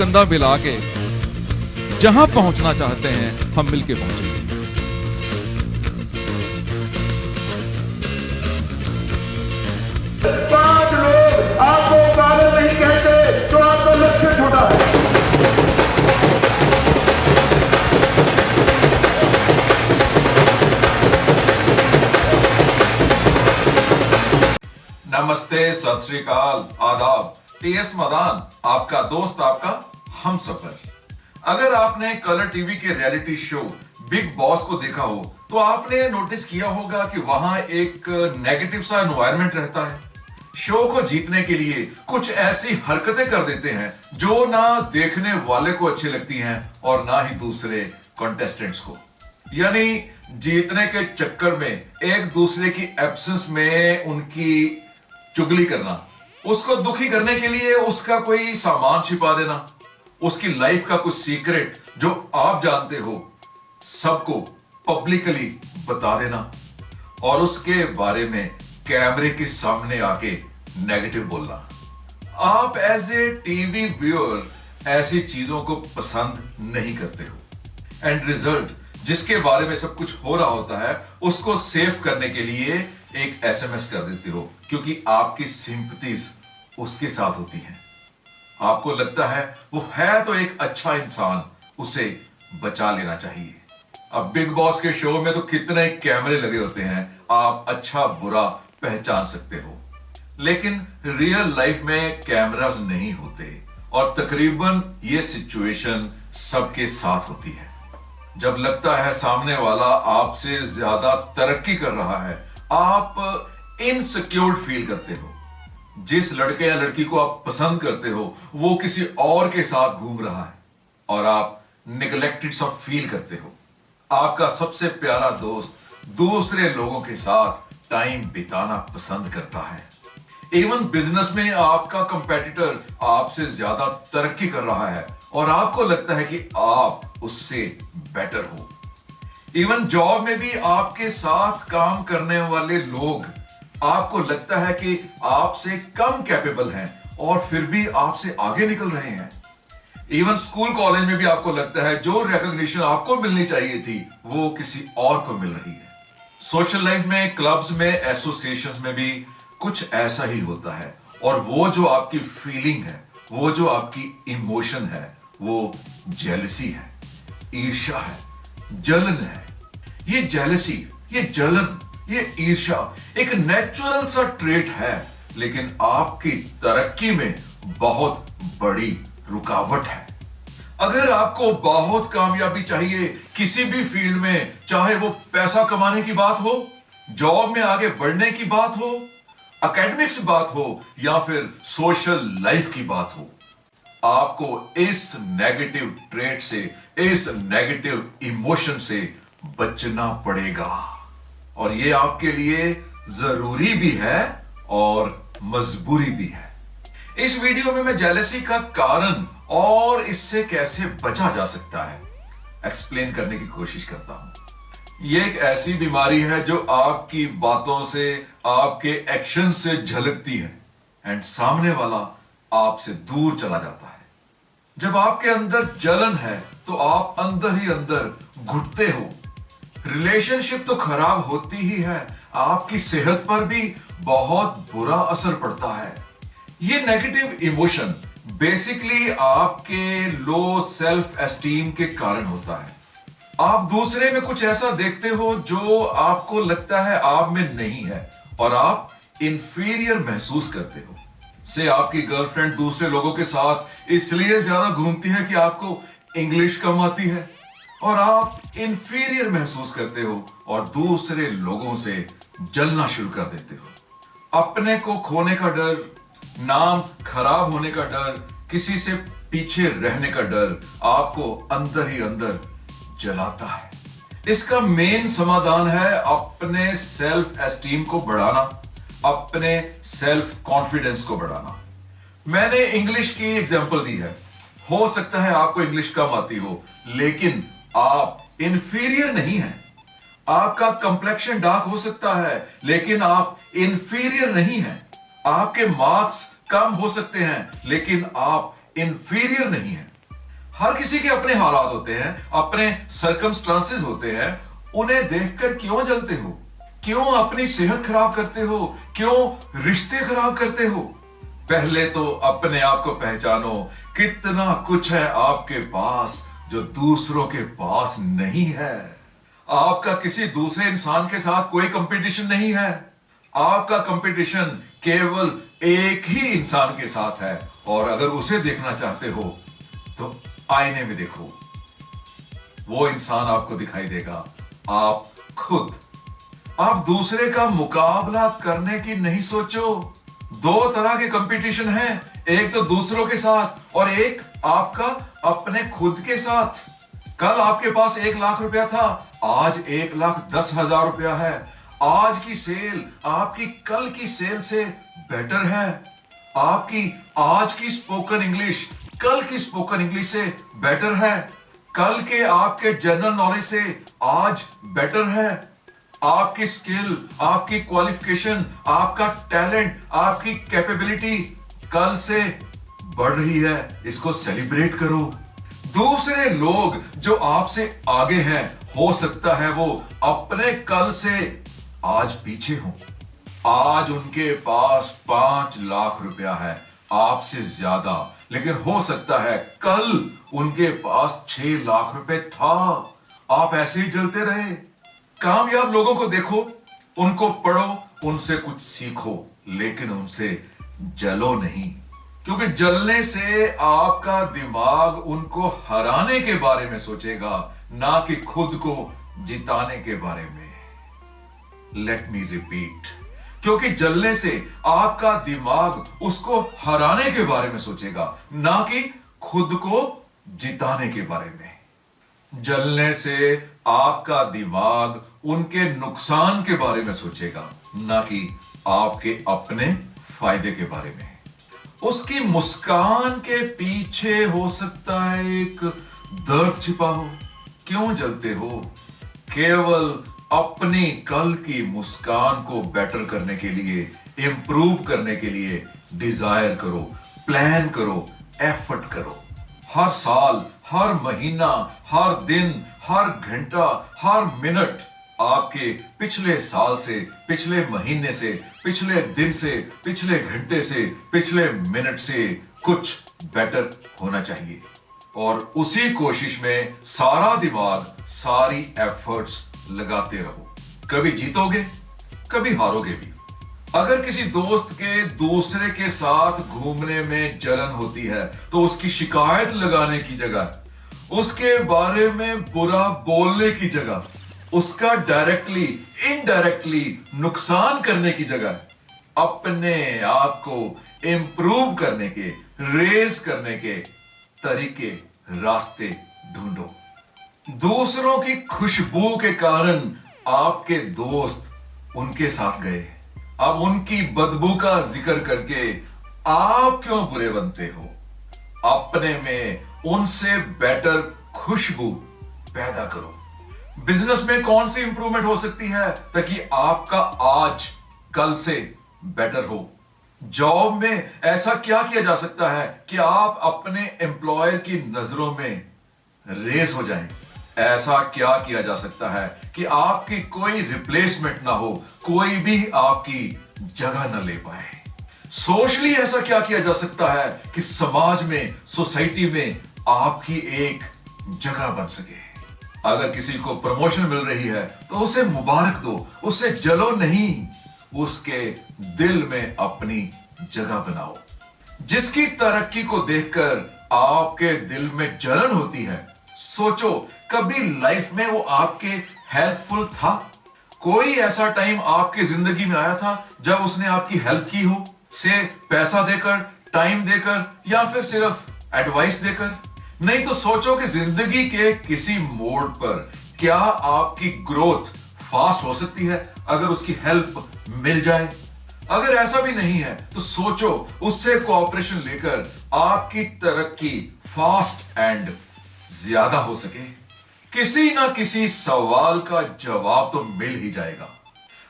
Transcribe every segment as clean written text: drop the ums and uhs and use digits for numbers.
कंधा मिला के जहां पहुंचना चाहते हैं हम मिलके पहुंचेंगे। पांच लोग आपको काबिल नहीं कहते तो आपका लक्ष्य छोटा है। नमस्ते, सत श्री अकाल, आदाब। टीएस मदान, आपका दोस्त, आपका हमसफर। अगर आपने कलर टीवी के रियलिटी शो बिग बॉस को देखा हो तो आपने नोटिस किया होगा कि वहां एक नेगेटिव सा एनवायरनमेंट रहता है। शो को जीतने के लिए कुछ ऐसी हरकतें कर देते हैं जो ना देखने वाले को अच्छी लगती हैं और ना ही दूसरे कंटेस्टेंट्स को। यानी जीतने के चक्कर में एक दूसरे की एब्सेंस में उनकी चुगली करना, उसको दुखी करने के लिए उसका कोई सामान छिपा देना, उसकी लाइफ का कुछ सीक्रेट जो आप जानते हो सबको पब्लिकली बता देना और उसके बारे में कैमरे के सामने आके नेगेटिव बोलना। आप एज ए टीवी व्यूअर ऐसी चीजों को पसंद नहीं करते हो एंड रिजल्ट जिसके बारे में सब कुछ हो रहा होता है उसको सेव करने के लिए एक एसएमएस कर देते हो, क्योंकि आपकी सिंपैथीज उसके साथ होती हैं। आपको लगता है वो है तो एक अच्छा इंसान, उसे बचा लेना चाहिए। अब बिग बॉस के शो में तो कितने कैमरे लगे होते हैं, आप अच्छा बुरा पहचान सकते हो, लेकिन रियल लाइफ में कैमरास नहीं होते और तकरीबन ये सिचुएशन सबके साथ होती है। जब लगता है सामने वाला आपसे ज्यादा तरक्की कर रहा है, आप इनसिक्योर फील करते हो। जिस लड़के या लड़की को आप पसंद करते हो वो किसी और के साथ घूम रहा है और आप निगलेक्टेड सा फील करते हो। आपका सबसे प्यारा दोस्त दूसरे लोगों के साथ टाइम बिताना पसंद करता है। इवन बिजनेस में आपका कंपेटिटर आपसे ज्यादा तरक्की कर रहा है और आपको लगता है कि आप उससे बेटर हो। इवन जॉब में भी आपके साथ काम करने वाले लोग आपको लगता है कि आपसे कम कैपेबल हैं और फिर भी आपसे आगे निकल रहे हैं। इवन स्कूल कॉलेज में भी आपको लगता है जो रिकॉग्निशन आपको मिलनी चाहिए थी वो किसी और को मिल रही है। सोशल लाइफ में, क्लब्स में, एसोसिएशंस में भी कुछ ऐसा ही होता है और वो जो आपकी फीलिंग है, वो जो आपकी इमोशन है, वो जेलसी है, ईर्ष्या है, जलन है। ये जेलसी, ये जलन, ये ईर्ष्या एक नेचुरल सा ट्रेट है, लेकिन आपकी तरक्की में बहुत बड़ी रुकावट है। अगर आपको बहुत कामयाबी चाहिए किसी भी फील्ड में, चाहे वो पैसा कमाने की बात हो, जॉब में आगे बढ़ने की बात हो, एकेडमिक्स बात हो या फिर सोशल लाइफ की बात हो, आपको इस नेगेटिव ट्रेट से, इस नेगेटिव इमोशन से बचना पड़ेगा और ये आपके लिए जरूरी भी है और मजबूरी भी है। इस वीडियो में मैं जेलसी का कारण और इससे कैसे बचा जा सकता है एक्सप्लेन करने की कोशिश करता हूं। ये एक ऐसी बीमारी है जो आपकी बातों से, आपके एक्शन से झलकती है एंड सामने वाला आपसे दूर चला जाता है। जब आपके अंदर जलन है तो आप अंदर ही अंदर घुटते हो। रिलेशनशिप तो खराब होती ही है, आपकी सेहत पर भी बहुत बुरा असर पड़ता है। ये नेगेटिव इमोशन बेसिकली आपके लो सेल्फ एस्टीम के कारण होता है। आप दूसरे में कुछ ऐसा देखते हो जो आपको लगता है आप में नहीं है और आप इंफीरियर महसूस करते हो। से आपकी गर्लफ्रेंड दूसरे लोगों के साथ इसलिए ज्यादा घूमती है कि आपको इंग्लिश कम आती है और आप इंफीरियर महसूस करते हो और दूसरे लोगों से जलना शुरू कर देते हो। अपने को खोने का डर, नाम खराब होने का डर, किसी से पीछे रहने का डर आपको अंदर ही अंदर जलाता है। इसका मेन समाधान है अपने सेल्फ एस्टीम को बढ़ाना, अपने सेल्फ कॉन्फिडेंस को बढ़ाना। मैंने इंग्लिश की एग्जांपल दी है। हो सकता है आपको इंग्लिश कम आती हो, लेकिन आप इंफीरियर नहीं हैं। आपका कंप्लेक्शन डार्क हो सकता है, लेकिन आप इंफीरियर नहीं हैं। आपके मार्क्स कम हो सकते हैं, लेकिन आप इंफीरियर नहीं है। हर किसी के अपने हालात होते हैं, अपने सर्कमस्टांसेस होते हैं। उन्हें देखकर क्यों जलते हो? क्यों अपनी सेहत खराब करते हो? क्यों रिश्ते खराब करते हो? पहले तो अपने आप को पहचानो। कितना कुछ है आपके पास जो दूसरों के पास नहीं है। आपका किसी दूसरे इंसान के साथ कोई कंपटीशन नहीं है। आपका कंपटीशन केवल एक ही इंसान के साथ है, और अगर उसे देखना चाहते हो तो आईने में देखो। वो इंसान आपको दिखाई देगा, आप खुद। आप दूसरे का मुकाबला करने की नहीं सोचो। दो तरह के कंपटीशन है, एक तो दूसरों के साथ और एक आपका अपने खुद के साथ। कल आपके पास 1 लाख रुपया था, आज 1,10,000 रुपया है। आज की सेल आपकी कल की सेल से बेटर है। आपकी आज की स्पोकन इंग्लिश कल की स्पोकन इंग्लिश से बेटर है। कल के आपके जनरल नॉलेज से आज बेटर है। आपकी स्किल, आपकी क्वालिफिकेशन, आपका टैलेंट, आपकी कैपेबिलिटी कल से बढ़ रही है। इसको सेलिब्रेट करो। दूसरे लोग जो आपसे आगे हैं, हो सकता है वो अपने कल से आज पीछे हो। आज उनके पास 5 लाख रुपया है, आपसे ज्यादा, लेकिन हो सकता है कल उनके पास 6 लाख रुपए था। आप ऐसे ही जलते रहे। कामयाब लोगों को देखो, उनको पढ़ो, उनसे कुछ सीखो, लेकिन उनसे जलो नहीं, क्योंकि जलने से आपका दिमाग उनको हराने के बारे में सोचेगा, ना कि खुद को जिताने के बारे में। लेट मी रिपीट, क्योंकि जलने से आपका दिमाग उसको हराने के बारे में सोचेगा, ना कि खुद को जिताने के बारे में। जलने से आपका दिमाग उनके नुकसान के बारे में सोचेगा, ना कि आपके अपने फायदे के बारे में। उसकी मुस्कान के पीछे हो सकता है एक दर्द छिपा हो। क्यों जलते हो? केवल अपनी कल की मुस्कान को बेटर करने के लिए, इंप्रूव करने के लिए डिजायर करो, प्लान करो, एफर्ट करो। हर साल, हर महीना, हर दिन, हर घंटा, हर मिनट आपके पिछले साल से, पिछले महीने से, पिछले दिन से, पिछले घंटे से, पिछले मिनट से कुछ बेटर होना चाहिए। और उसी कोशिश में सारा दिमाग, सारी एफर्ट्स लगाते रहो। कभी जीतोगे, कभी हारोगे भी। अगर किसी दोस्त के दूसरे के साथ घूमने में जलन होती है, तो उसकी शिकायत लगाने की जगह, उसके बारे में बुरा बोलने की जगह, उसका डायरेक्टली इनडायरेक्टली नुकसान करने की जगह, अपने आप को इंप्रूव करने के, रेज करने के तरीके, रास्ते ढूंढो। दूसरों की खुशबू के कारण आपके दोस्त उनके साथ गए। अब उनकी बदबू का जिक्र करके आप क्यों बुरे बनते हो? अपने में उनसे बेटर खुशबू पैदा करो। बिजनेस में कौन सी इंप्रूवमेंट हो सकती है ताकि आपका आज कल से बेटर हो? जॉब में ऐसा क्या किया जा सकता है कि आप अपने एम्प्लॉयर की नजरों में रेस हो जाएं? ऐसा क्या किया जा सकता है कि आपकी कोई रिप्लेसमेंट ना हो, कोई भी आपकी जगह ना ले पाए? सोशली ऐसा क्या किया जा सकता है कि समाज में, सोसाइटी में आपकी एक जगह बन सके? अगर किसी को प्रमोशन मिल रही है तो उसे मुबारक दो, उसे जलो नहीं, उसके दिल में अपनी जगह बनाओ। जिसकी तरक्की को देखकर आपके दिल में जलन होती है, सोचो कभी लाइफ में वो आपके हेल्पफुल था? कोई ऐसा टाइम आपकी जिंदगी में आया था जब उसने आपकी हेल्प की हो? से पैसा देकर, टाइम देकर, या फिर सिर्फ एडवाइस देकर? नहीं तो सोचो कि जिंदगी के किसी मोड़ पर क्या आपकी ग्रोथ फास्ट हो सकती है अगर उसकी हेल्प मिल जाए? अगर ऐसा भी नहीं है तो सोचो उससे कोऑपरेशन लेकर आपकी तरक्की फास्ट एंड ज्यादा हो सके। किसी ना किसी सवाल का जवाब तो मिल ही जाएगा।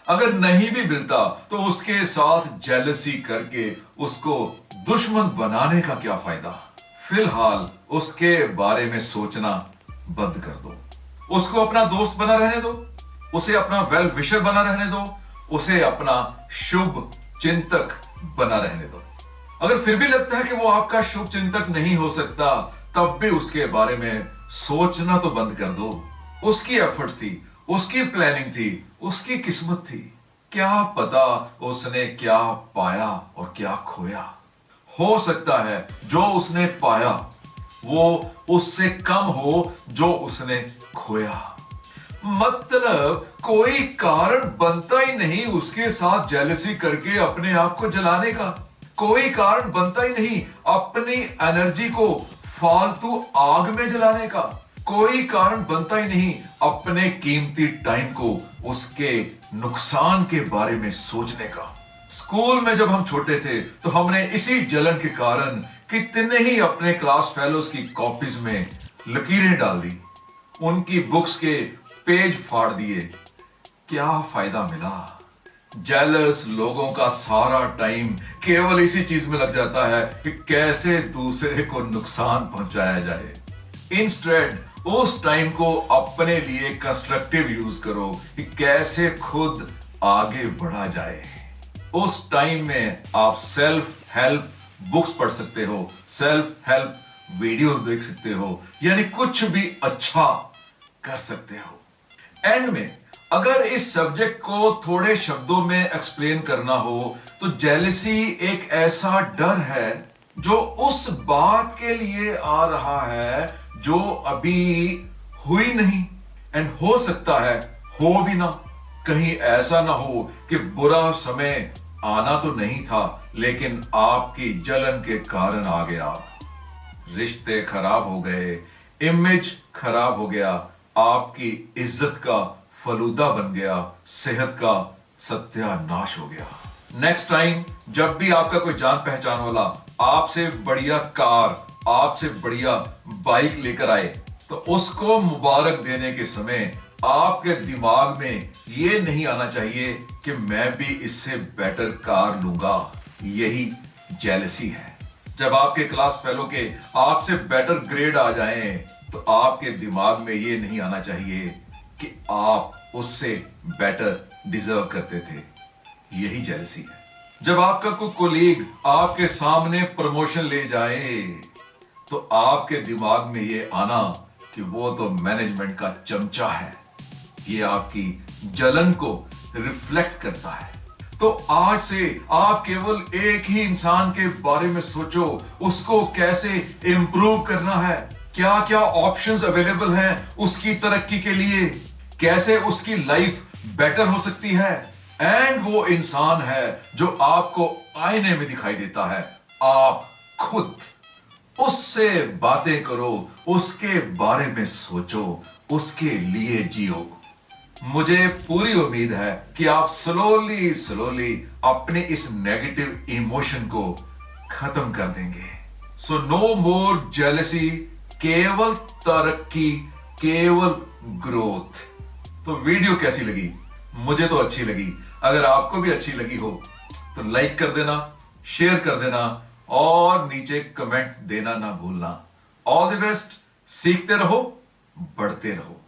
अगर नहीं भी मिलता तो उसके साथ जेलसी करके उसको दुश्मन बनाने का क्या फायदा? फिलहाल उसके बारे में सोचना बंद कर दो। उसको अपना दोस्त बना रहने दो, उसे अपना वेल विशर बना रहने दो, उसे अपना शुभ चिंतक बना रहने दो। अगर फिर भी लगता है कि वो आपका शुभ चिंतक नहीं हो सकता, तब भी उसके बारे में सोचना तो बंद कर दो। उसकी एफर्ट्स थी, उसकी प्लानिंग थी, उसकी किस्मत थी। क्या पता उसने क्या पाया और क्या खोया। हो सकता है जो उसने पाया वो उससे कम हो जो उसने खोया। मतलब कोई कारण बनता ही नहीं उसके साथ जेलसी करके अपने आप को जलाने का। कोई कारण बनता ही नहीं अपनी एनर्जी को फालतू आग में जलाने का। कोई कारण बनता ही नहीं अपने कीमती टाइम को उसके नुकसान के बारे में सोचने का। स्कूल में जब हम छोटे थे तो हमने इसी जलन के कारण कितने ही अपने क्लास फेलोज की कॉपीज में लकीरें डाल दी, उनकी बुक्स के पेज फाड़ दिए। क्या फायदा मिला? जेलस लोगों का सारा टाइम केवल इसी चीज में लग जाता है कि कैसे दूसरे को नुकसान पहुंचाया जाए। इंस्टेड उस टाइम को अपने लिए कंस्ट्रक्टिव यूज करो कि कैसे खुद आगे बढ़ा जाए। उस टाइम में आप सेल्फ हेल्प बुक्स पढ़ सकते हो, सेल्फ हेल्प वीडियो देख सकते हो, यानी कुछ भी अच्छा कर सकते हो। एंड में अगर इस सब्जेक्ट को थोड़े शब्दों में एक्सप्लेन करना हो तो जेलसी एक ऐसा डर है जो उस बात के लिए आ रहा है जो अभी हुई नहीं, एंड हो सकता है हो भी ना। कहीं ऐसा ना हो कि बुरा समय आना तो नहीं था लेकिन आपकी जलन के कारण आ गया। रिश्ते खराब हो गए, इमेज खराब हो गया, आपकी इज्जत का फलूदा बन गया, सेहत का सत्यानाश हो गया। नेक्स्ट टाइम जब भी आपका कोई जान पहचान वाला आपसे बढ़िया कार, आपसे बढ़िया बाइक लेकर आए तो उसको मुबारक देने के समय आपके दिमाग में ये नहीं आना चाहिए कि मैं भी इससे बेटर कार लूंगा। यही जेलसी है। जब आपके क्लास फेलो के आपसे बेटर ग्रेड आ जाएं तो आपके दिमाग में ये नहीं आना चाहिए कि आप उससे बेटर डिजर्व करते थे। यही जेलसी है। जब आपका कोई कोलीग आपके सामने प्रमोशन ले जाए तो आपके दिमाग में ये आना कि वो तो मैनेजमेंट का चमचा है। ये आपकी जलन को रिफ्लेक्ट करता है। तो आज से आप केवल एक ही इंसान के बारे में सोचो, उसको कैसे इंप्रूव करना है, क्या क्या ऑप्शंस अवेलेबल हैं उसकी तरक्की के लिए, कैसे उसकी लाइफ बेटर हो सकती है। एंड वो इंसान है जो आपको आईने में दिखाई देता है, आप खुद। उससे बातें करो, उसके बारे में सोचो, उसके लिए जियो। मुझे पूरी उम्मीद है कि आप स्लोली अपने इस नेगेटिव इमोशन को खत्म कर देंगे। सो नो मोर जेलसी, केवल तरक्की, केवल ग्रोथ। तो वीडियो कैसी लगी? मुझे तो अच्छी लगी। अगर आपको भी अच्छी लगी हो तो लाइक कर देना, शेयर कर देना और नीचे कमेंट देना ना भूलना। All the best. सीखते रहो, बढ़ते रहो।